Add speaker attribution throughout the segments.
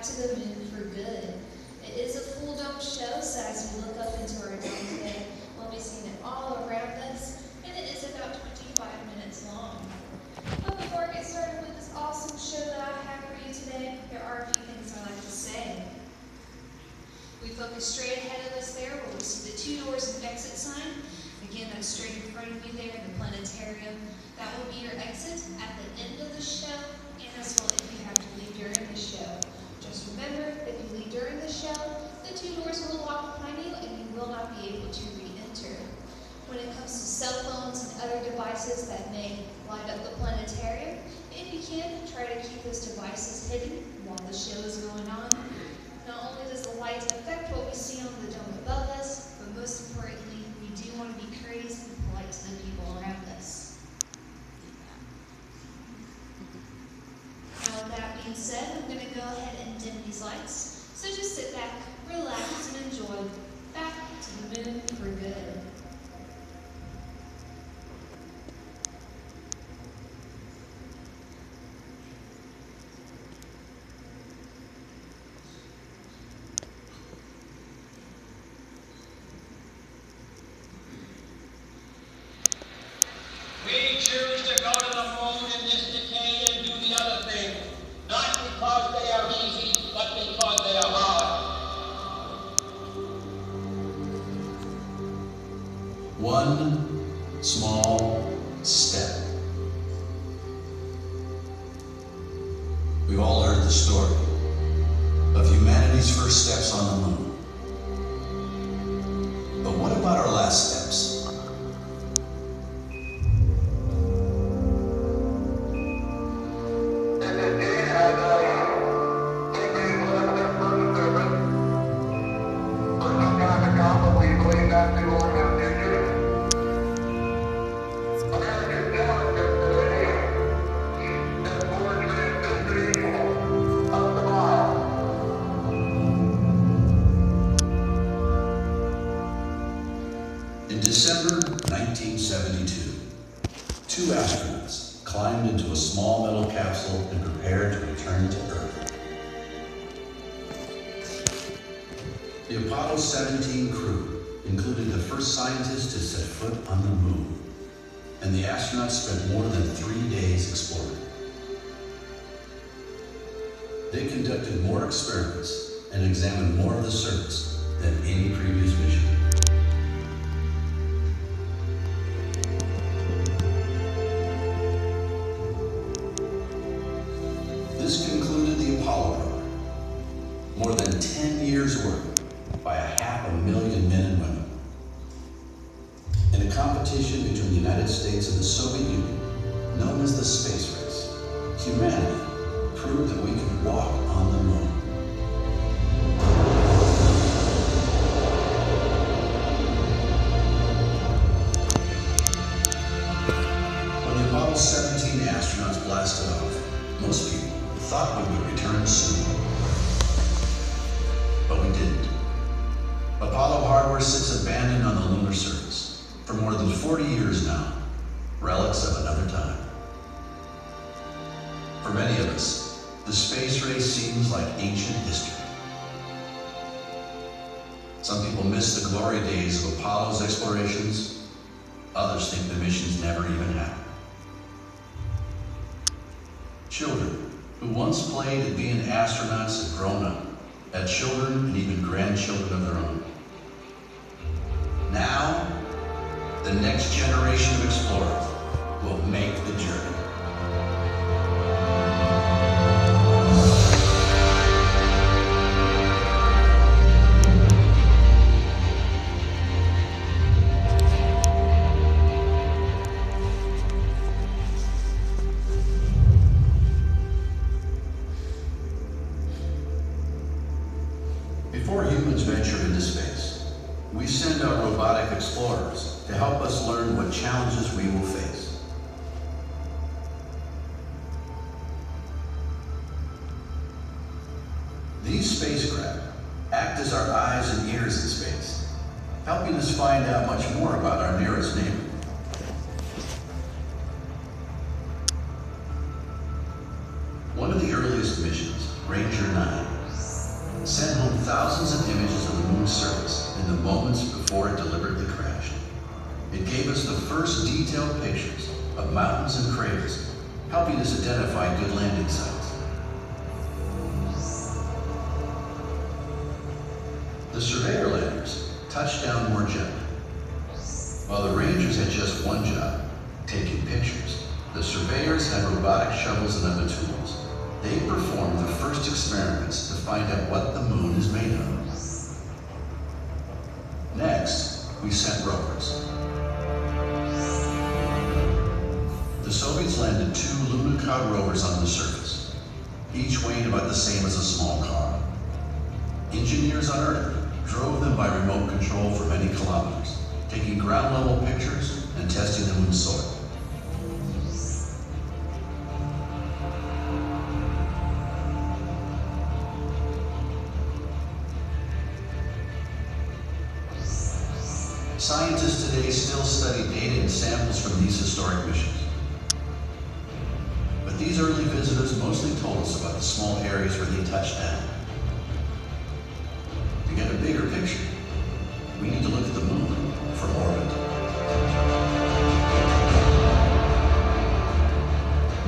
Speaker 1: to the moon for good. It is a full dome show, so as we look up into our dome today, we'll be seeing it all around us, and it is about 25 minutes long. But before I get started with this awesome show that I have for you today, there are a few things I'd like to say. We focus straight ahead of us there where we see the 2 doors and exit sign. Again, that's straight in front of you there in the planetarium. That will be your exit at the end of the show, and as well if you have to leave during the show. Just remember, if you leave during the show, the 2 doors will lock behind you and you will not be able to re-enter. When it comes to cell phones and other devices that may light up the planetarium, if you can, try to keep those devices hidden while the show is going on. Not only does the light affect what we see on the dome above us, but most importantly, we do want to be courteous and polite to the people around us. Now with that being said, I'm going to go ahead and dim these lights. So just sit back, relax, and enjoy Back to the Moon for Good.
Speaker 2: We choose to go to the moon in this decade and do the other thing, not because they are easy, but because they are hard.
Speaker 3: One small step. We've all heard the story of humanity's first steps on the moon. But what about our last steps? In December 1972, 2 astronauts climbed into a small metal capsule and prepared to return to Earth. The Apollo 17 crew included the first scientists to set foot on the moon, and the astronauts spent more than 3 days exploring. They conducted more experiments and examined more of the surface than any previous mission. This concluded the Apollo program. More than 10 years' work by 500,000 men and women. In a competition between the United States and the Soviet Union, known as the space race, humanity proved that we could walk on the moon. When the Apollo 17 astronauts blasted off, most people thought we would return soon. But we didn't. Apollo hardware sits abandoned on the lunar surface for more than 40 years now, relics of another time. For many of us, the space race seems like ancient history. Some people miss the glory days of Apollo's explorations. Others think the missions never even happened. Children who once played at being astronauts have grown up, had children and even grandchildren of their own. Now, the next generation of explorers will make the journey. Before humans venture into space, we send our robotic explorers to help us learn what challenges we will face. These spacecraft act as our eyes and ears in space, helping us find out much more about our nearest neighbor. One of the earliest missions, Ranger 9, sent home thousands of images of the moon's surface in the moments before it deliberately crashed. It gave us the first detailed pictures of mountains and craters, helping us identify good landing sites. The Surveyor landers touched down more gently. While the Rangers had just one job, taking pictures, the Surveyors had robotic shovels and other tools. They performed the first experiments to find out what the moon is made of. Next, we sent rovers. The Soviets landed 2 Lunokhod rovers on the surface, each weighing about the same as a small car. Engineers on Earth drove them by remote control for many kilometers, taking ground-level pictures and testing the moon's soil. Scientists today still study data and samples from these historic missions. But these early visitors mostly told us about the small areas where they touched down. To get a bigger picture, we need to look at the moon from orbit.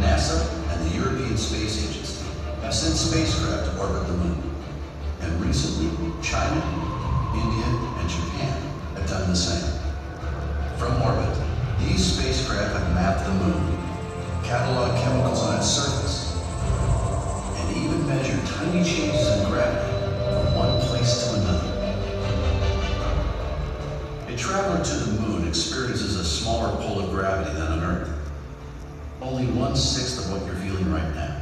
Speaker 3: NASA and the European Space Agency have sent spacecraft to orbit the moon. And recently, China, India, and Japan have done the same. From orbit, these spacecraft have mapped the moon, cataloged chemicals on its surface, and even measured tiny changes in gravity from one place to another. A traveler to the moon experiences a smaller pull of gravity than on Earth, only 1/6 of what you're feeling right now.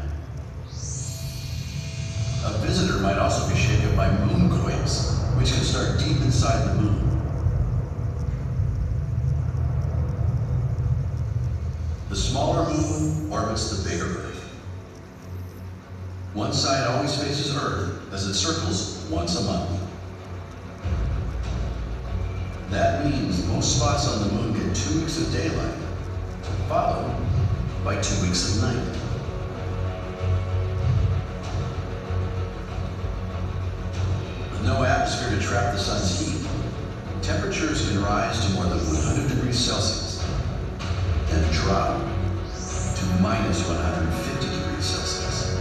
Speaker 3: A visitor might also be shaken by moonquakes, which can start deep inside the moon. The smaller moon orbits the bigger Earth. One side always faces Earth as it circles once a month. That means most spots on the moon get 2 weeks of daylight, followed by 2 weeks of night. With no atmosphere to trap the sun's heat, temperatures can rise to more than 100 degrees Celsius. And drop to minus 150 degrees Celsius.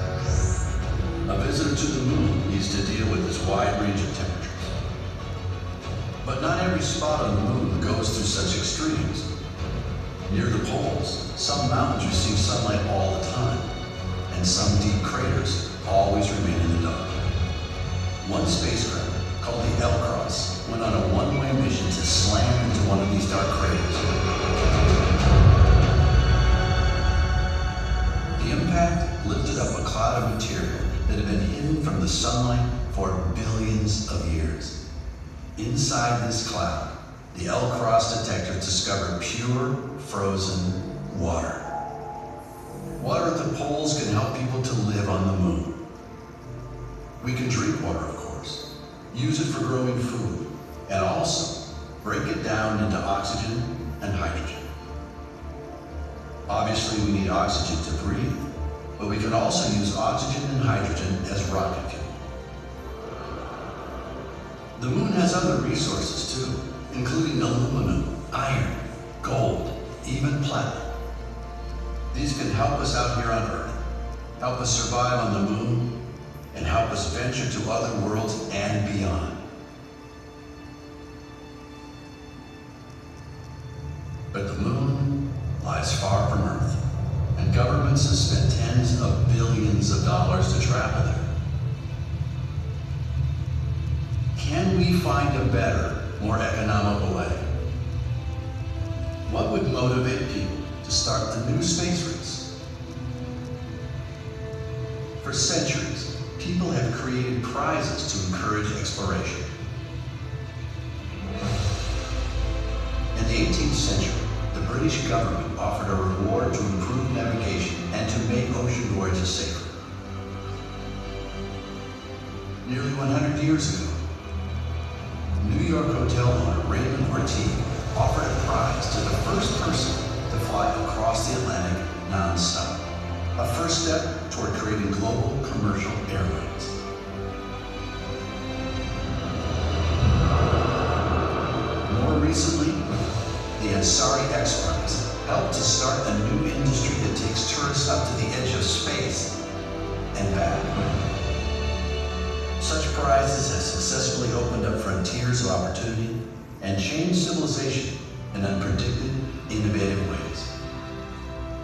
Speaker 3: A visitor to the moon needs to deal with this wide range of temperatures. But not every spot on the moon goes through such extremes. Near the poles, some mountains receive sunlight all the time, and some deep craters always remain in the dark. One spacecraft, called the L-Cross, went on a one-way mission to slam into one of these dark craters. The impact lifted up a cloud of material that had been hidden from the sunlight for billions of years. Inside this cloud, the L-Cross detectors discovered pure, frozen water. Water at the poles can help people to live on the moon. We can drink water, of course, use it for growing food, and also break it down into oxygen and hydrogen. Obviously, we need oxygen to breathe, but we can also use oxygen and hydrogen as rocket fuel. The moon has other resources too, including aluminum, iron, gold, even platinum. These can help us out here on Earth, help us survive on the moon, and help us venture to other worlds and beyond. But the moon lies far from Earth, and governments have spent tens of billions of dollars to travel there. Can we find a better, more economical way? What would motivate people to start the new space race? For centuries, people have created prizes to encourage exploration. In the 18th century, the British government offered a reward to improve navigation and to make ocean voyages safer. Nearly 100 years ago, New York hotel owner Raymond Ortiz offered a prize to the first person to fly across the Atlantic non-stop, a first step toward creating global commercial airlines. opened up frontiers of opportunity and changed civilization in unpredicted, innovative ways.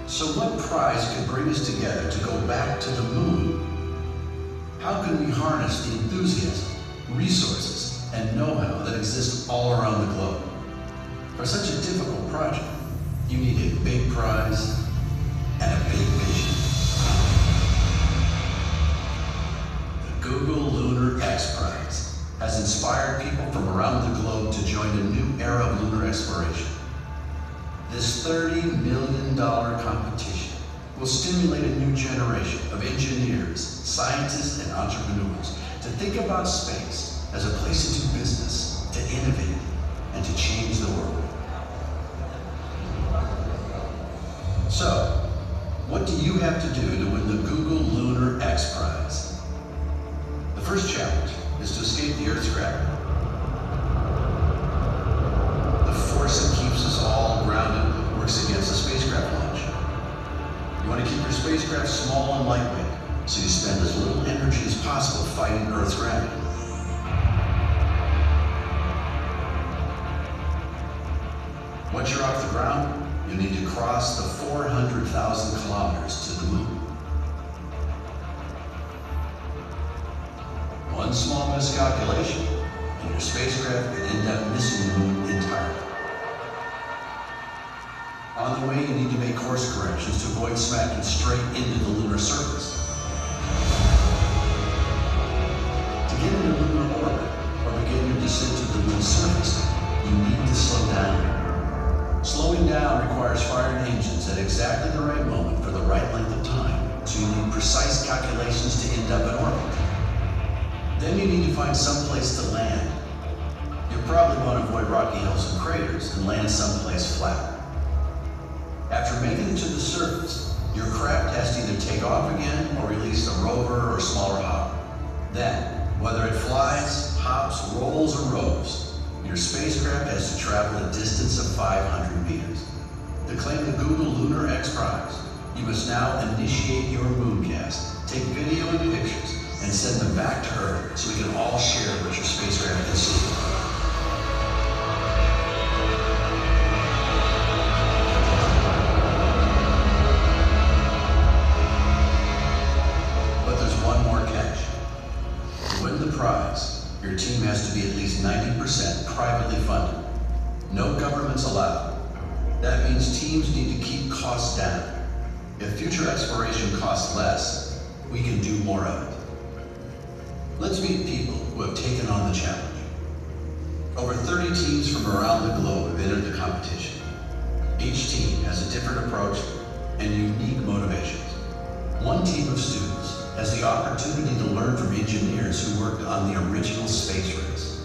Speaker 3: So what prize could bring us together to go back to the moon? How can we harness the enthusiasm, resources, and know-how that exist all around the globe? For such a difficult project, you need a big prize and a big vision. The Google Lunar X Prize has inspired people from around the globe to join a new era of lunar exploration. This $30 million competition will stimulate a new generation of engineers, scientists, and entrepreneurs to think about space as a place to do business, to innovate, and to change the world. So, what do you have to do to win the Google Lunar X Prize? The first challenge is to escape the Earth's gravity. The force that keeps us all grounded works against the spacecraft launch. You want to keep your spacecraft small and lightweight, so you spend as little energy as possible fighting Earth's gravity. Once you're off the ground, you need to cross the 400,000 kilometers to the moon. One small miscalculation, and your spacecraft could end up missing the moon entirely. On the way, you need to make course corrections to avoid smacking straight into the lunar surface. To get into lunar orbit, or begin your descent to the moon's surface, you need to slow down. Slowing down requires firing engines at exactly the right moment for the right length of time, so you need precise calculations to end up in orbit. Then you need to find some place to land. You'll probably want to avoid rocky hills and craters and land someplace flat. After making it to the surface, your craft has to either take off again or release a rover or smaller hopper. Then, whether it flies, hops, rolls, or roves, your spacecraft has to travel a distance of 500 meters. To claim the Google Lunar X Prize, you must now initiate your mooncast, take video and pictures, and send them back to Earth so we can all share what your spacecraft can see. But there's one more catch. To win the prize, your team has to be at least 90% privately funded. No governments allowed. That means teams need to keep costs down. If future exploration costs less, we can do more of it. Let's meet people who have taken on the challenge. Over 30 teams from around the globe have entered the competition. Each team has a different approach and unique motivations. One team of students has the opportunity to learn from engineers who worked on the original space race.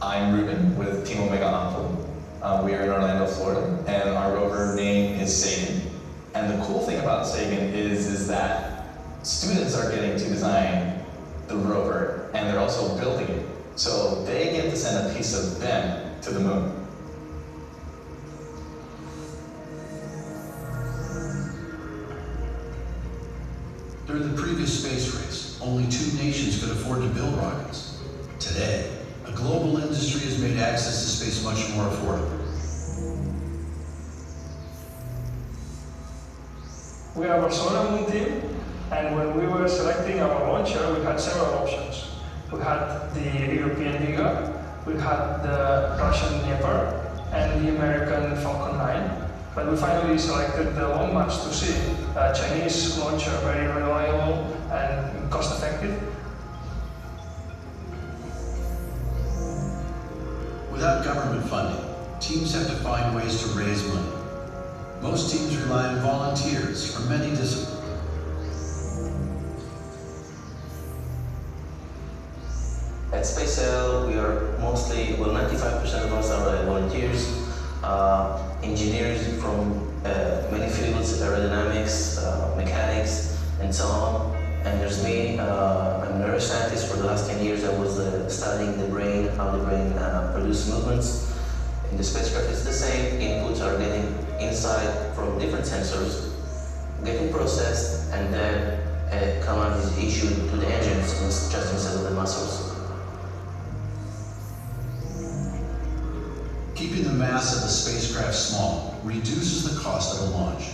Speaker 4: I'm Ruben with Team Omega Alpha. We are in Orlando, Florida, and our rover name is Sagan. And the cool thing about Sagan is that students are getting to design the rover, and they're also building it. So they get to send a piece of them to the moon.
Speaker 3: During the previous space race, only 2 nations could afford to build rockets. Today, a global industry has made access to space much more affordable.
Speaker 5: We are a Barcelona Moon team, and when we were selecting our launcher, we had several options. We had the European Vega, we had the Russian Dnieper, and the American Falcon 9. But we finally selected the Long March 2C, a Chinese launcher, very reliable and cost-effective.
Speaker 3: Without government funding, teams have to find ways to raise money. Most teams rely on volunteers from many disciplines.
Speaker 6: At SpaceL, we are mostly, 95% of us are volunteers, engineers from many fields, aerodynamics, mechanics, and so on. And there's me, I'm a neuroscientist. For the last 10 years I was studying the brain, how the brain produces movements. In the spacecraft it's the same, inputs are getting insight from different sensors, getting processed, and then command is issued to the engines just instead of the muscles.
Speaker 3: Keeping the mass of the spacecraft small reduces the cost of a launch,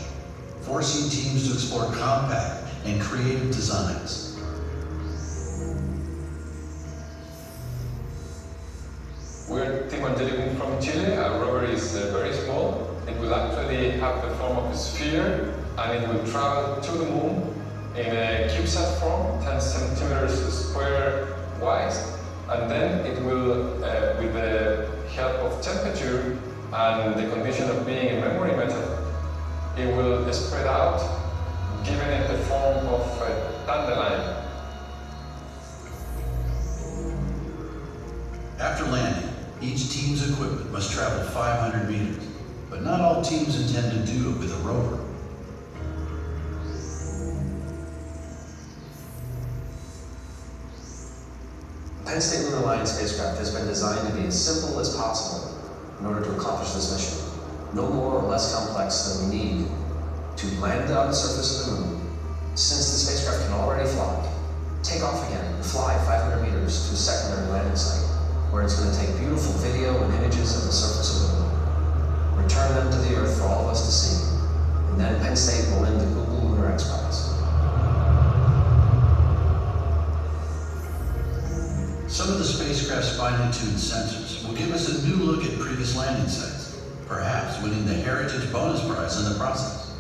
Speaker 3: forcing teams to explore compact and creative designs.
Speaker 7: We're Team Angelicum from Chile. Our rover is very small. It will actually have the form of a sphere, and it will travel to the moon in a CubeSat form, 10 centimeters square wide, and then it will, with the help of temperature and the condition of being a memory method, it will spread out, giving it the form of a dandelion.
Speaker 3: After landing, each team's equipment must travel 500 meters, but not all teams intend to do it with a rover.
Speaker 8: Penn State Lunar Alliance spacecraft has been designed to be as simple as possible in order to accomplish this mission. No more or less complex than we need to land on the surface of the moon, since the spacecraft can already fly, take off again and fly 500 meters to a secondary landing site, where it's going to take beautiful video and images of the surface of the moon, return them to the Earth for all of us to see, and then Penn State will win the Google Lunar X Prize.
Speaker 3: Some of the spacecraft's finely-tuned sensors will give us a new look at previous landing sites, perhaps winning the Heritage Bonus Prize in the process.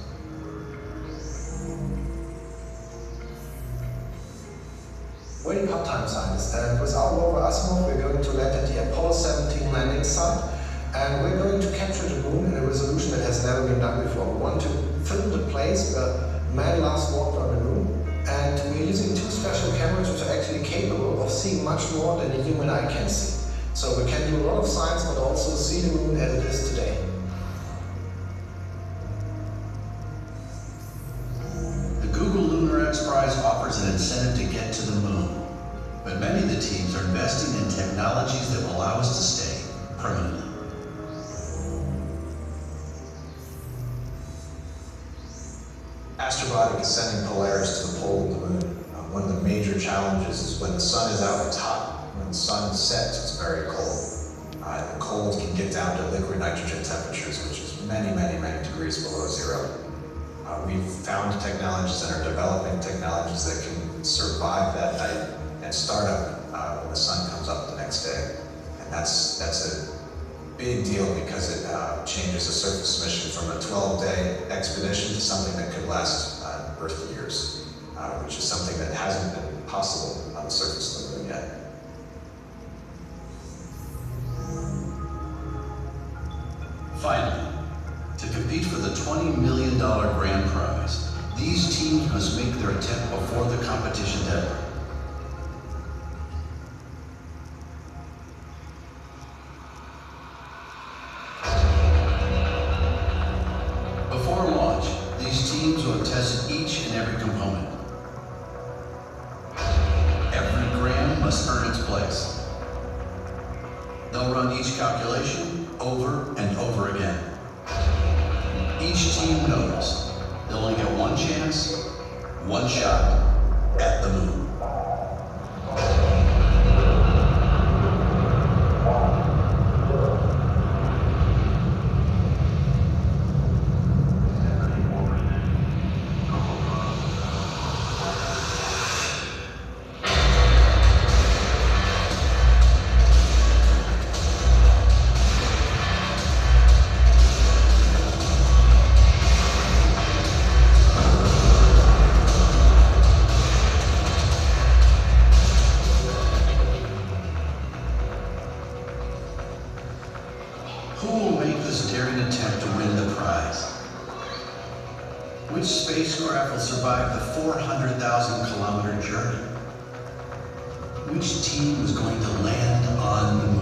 Speaker 9: We're part-time scientists, and with our rover Asimov, we're going to land at the Apollo 17 landing site, and we're going to capture the moon in a resolution that has never been done before. We want to film the place where man last walked on the moon, and we're using two special cameras which are actually capable of seeing much more than a human eye can see. So we can do a lot of science, but also see the moon as it is today.
Speaker 3: The Google Lunar X Prize offers an incentive to get to the moon, but many of the teams are investing in technologies that will allow us to stay permanently.
Speaker 10: Astrobotic is sending Polaris to the pole of the moon. One of the major challenges is when the sun is out, it's hot. When the sun sets, it's very cold. The cold can get down to liquid nitrogen temperatures, which is many, many, many degrees below zero. We've found technologies and are developing technologies that can survive that night and start up when the sun comes up the next day. And that's a big deal because it changes the surface mission from a 12-day expedition to something that could last Earth years, which is something that hasn't been possible on the surface of the moon yet.
Speaker 3: Finally, to compete for the $20 million grand prize, these teams must make their attempt before the competition deadline. Before launch, these teams will have tested each and every component. Every gram must earn its place. They'll run each calculation over and over again. Each team knows they'll only get one chance, one shot at the moon. Who will make this daring attempt to win the prize? Which spacecraft will survive the 400,000-kilometer journey? Which team is going to land on the moon?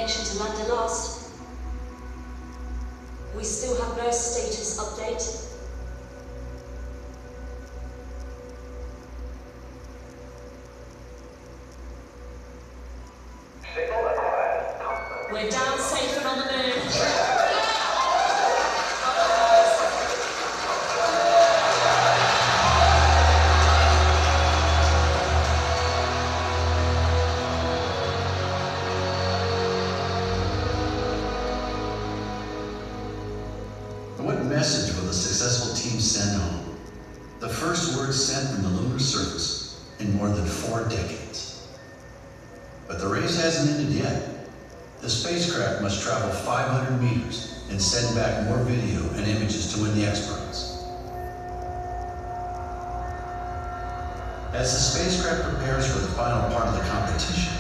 Speaker 11: information to London last. We still have no status update. We're down safe and on the moon.
Speaker 3: What message will the successful team send home? The first word sent from the lunar surface in more than 4 decades. But the race hasn't ended yet. The spacecraft must travel 500 meters and send back more video and images to win the X Prize. As the spacecraft prepares for the final part of the competition,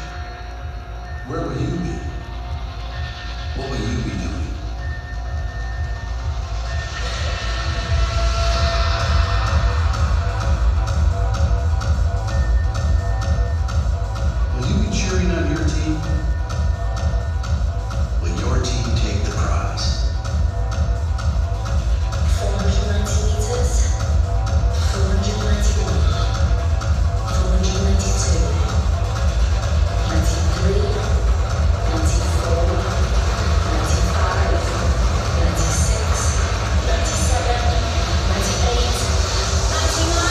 Speaker 3: where will you be? What will you be doing? Will you be cheering on your team? Will your team take the prize?
Speaker 11: 490 meters, 491, 492, 93, 94, 95, 96, 97, 98, 99.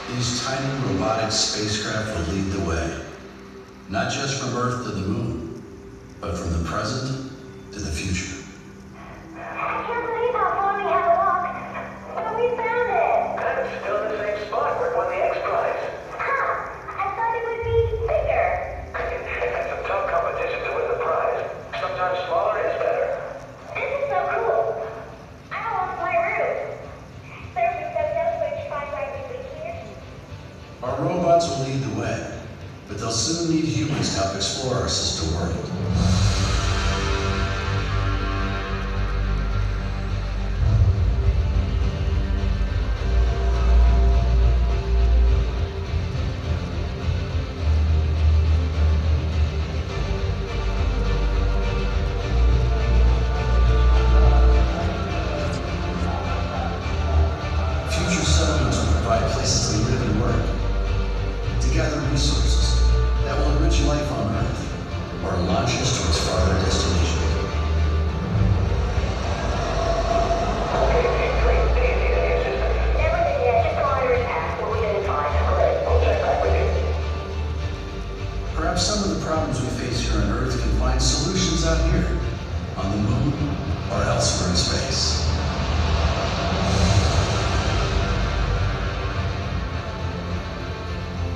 Speaker 3: These tiny robotic spacecraft will lead the way, not just from Earth to the moon, but from the present to the future.
Speaker 12: I can't believe how far we have walked. But we found it.
Speaker 13: And it's still in the same spot where it won the X Prize.
Speaker 12: Huh. I thought it would be bigger.
Speaker 13: It's a tough competition to win the prize. Sometimes smaller is better.
Speaker 12: This is so cool. I lost my room. There's a step which finds right between here.
Speaker 3: Our robots will lead the way, but they'll soon need humans to help explore our sister world. Future settlements will provide places to live and work, to gather resources that will enrich life on Earth or launch us towards farther destinations.
Speaker 12: Never been yet. Just go under his path. What we didn't find. Great.
Speaker 13: We'll check back with you.
Speaker 3: Perhaps some of the problems we face here on Earth can find solutions out here, on the moon, or elsewhere in space.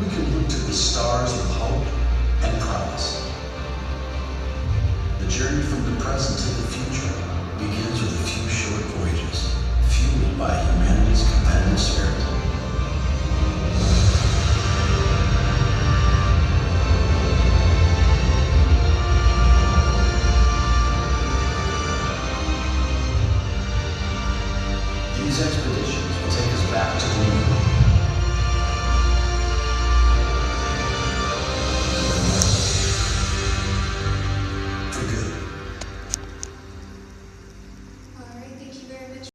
Speaker 3: We can look to the stars with hope and promise. The journey from the present to the future begins with a few short voyages, fueled by humanity's competitive spirit. These expeditions will take us back to the moon,